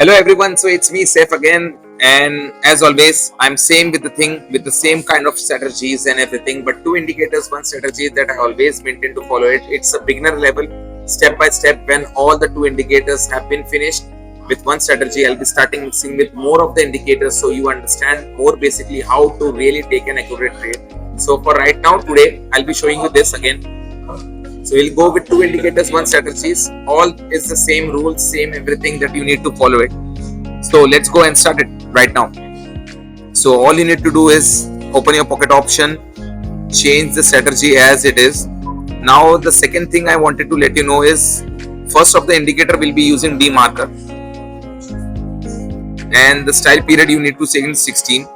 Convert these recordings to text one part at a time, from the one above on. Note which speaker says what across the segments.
Speaker 1: Hello everyone, so it's me Saif again, and as always, I'm same with the thing with the same kind of strategies and everything. But two indicators, one strategy that I always maintain to follow it. It's a beginner level, step by step. When all the two indicators have been finished with one strategy, I'll be starting mixing with more of the indicators so you understand more basically how to really take an accurate trade. So for right now, today I'll be showing you this again. So we'll go with two indicators, one strategies. All is the same rules, same everything that you need to follow it. So let's go and start it right now. So all you need to do is open your pocket option, change the strategy as it is. Now the second thing I wanted to let you know is first of the indicator will be using D marker, and the style period you need to say in 16.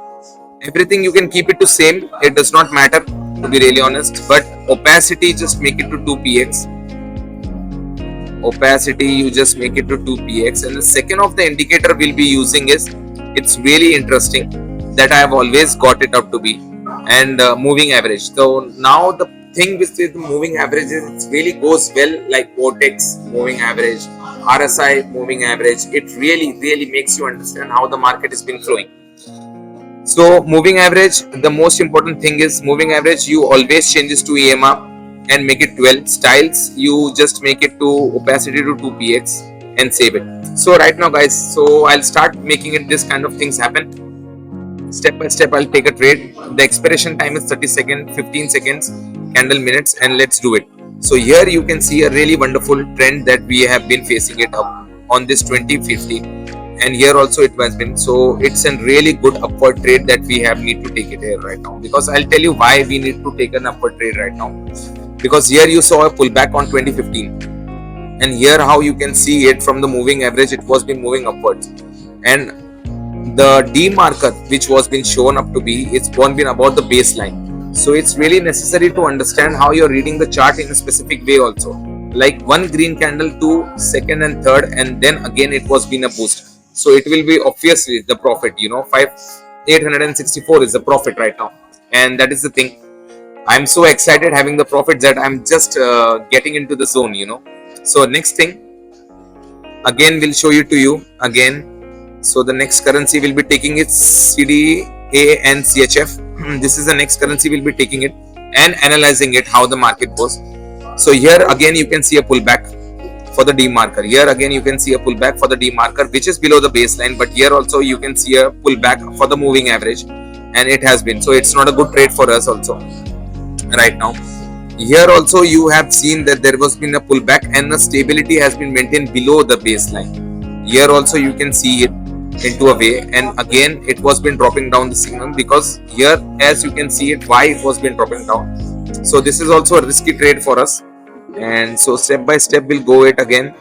Speaker 1: Everything you can keep it to same, it does not matter to be really honest, but opacity just make it to 2px. Opacity you just make it to 2px, and the second of the indicator we'll be using is, it's really interesting that I have always got it up to be, and moving average. So now the thing with the moving average is it really goes well like Vortex moving average, RSI moving average. It really makes you understand how the market has been flowing. So moving average, the most important thing is moving average you always changes to EMR and make it 12. Styles you just make it to opacity to 2px and save it. So right now guys, so I'll start making it this kind of things happen. Step by step I'll take a trade. The expiration time is 30 seconds, 15 seconds, candle minutes, and let's do it. So here you can see a really wonderful trend that we have been facing it up on this 2050, and here also it has been. So it's a really good upward trade that we have need to take it here right now, because I'll tell you why we need to take an upward trade right now. Because here you saw a pullback on 2015, and here how you can see it from the moving average, it was been moving upwards, and the D marker which was been shown up to be, it's been about the baseline. So it's really necessary to understand how you're reading the chart in a specific way also, like one green candle to second and third, and then again it was been a boost. So it will be obviously the profit, 864 is the profit right now, and that is the thing. I'm so excited having the profits that I'm just getting into the zone, So next thing, again we'll show you to you again. So the next currency will be taking its CDA and CHF. This is the next currency we'll be taking it and analyzing it how the market goes. So here again you can see a pullback for the D marker. Here again you can see a pullback for the D marker, which is below the baseline, but here also you can see a pullback for the moving average, and it has been. So it's not a good trade for us also right now. Here also you have seen that there was been a pullback and the stability has been maintained below the baseline. Here also you can see it into a way, and again it was been dropping down the signal, because here as you can see it, why it was been dropping down. So this is also a risky trade for us, and so step by step we'll go it again.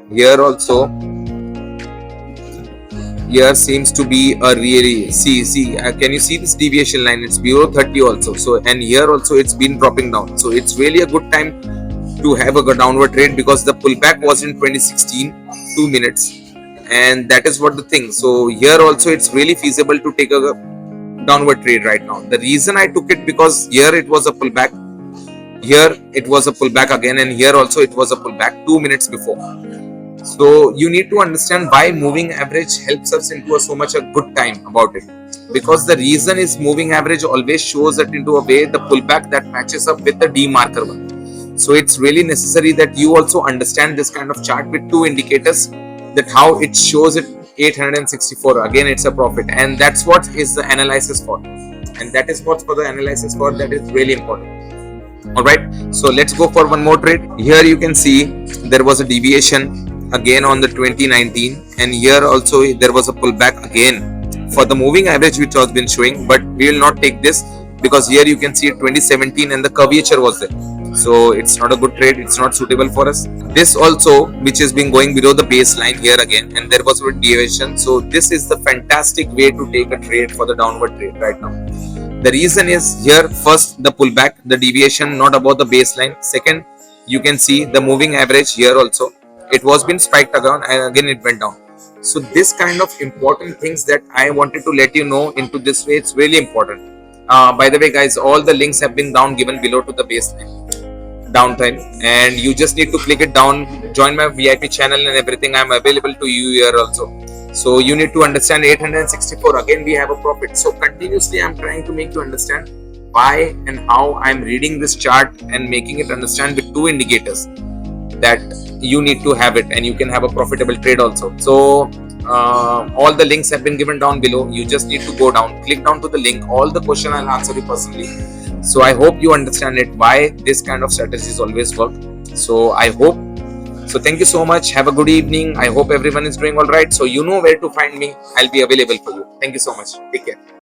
Speaker 1: Here also, here seems to be a really can you see this deviation line? It's below 30 also. So, and here also it's been dropping down. So it's really a good time to have a downward trade, because the pullback was in 2016, 2 minutes, and that is what the thing. So here also it's really feasible to take a downward trade right now. The reason I took it, because here it was a pullback, here it was a pullback again, and here also it was a pullback 2 minutes before. So you need to understand why moving average helps us into so much a good time about it, because the reason is moving average always shows it into a way the pullback that matches up with the D marker one. So it's really necessary that you also understand this kind of chart with two indicators, that how it shows it 864. Again it's a profit, and that's what is the analysis for, and that is what's for the analysis for, that is really important. Alright, so let's go for one more trade. Here you can see there was a deviation again on the 2019, and here also there was a pullback again for the moving average which has been showing, but we will not take this, because here you can see 2017 and the curvature was there. So it's not a good trade, it's not suitable for us. This also, which has been going below the baseline here again, and there was a deviation. So this is the fantastic way to take a trade for the downward trade right now. The reason is, here first the pullback, the deviation not above the baseline. Second, you can see the moving average here also, it was been spiked again, and again it went down. So this kind of important things that I wanted to let you know into this way, it's really important. By the way guys, all the links have been down given below to the baseline downtime, and you just need to click it down, join my VIP channel and everything. I'm available to you here also. So you need to understand 864. Again, we have a profit. So continuously, I'm trying to make you understand why and how I'm reading this chart and making it understand with two indicators that you need to have it, and you can have a profitable trade also. So all the links have been given down below. You just need to go down, click down to the link. All the question I'll answer you personally. So I hope you understand it, why this kind of strategies always work. So I hope. So thank you so much. Have a good evening. I hope everyone is doing all right. So you know where to find me. I'll be available for you. Thank you so much. Take care.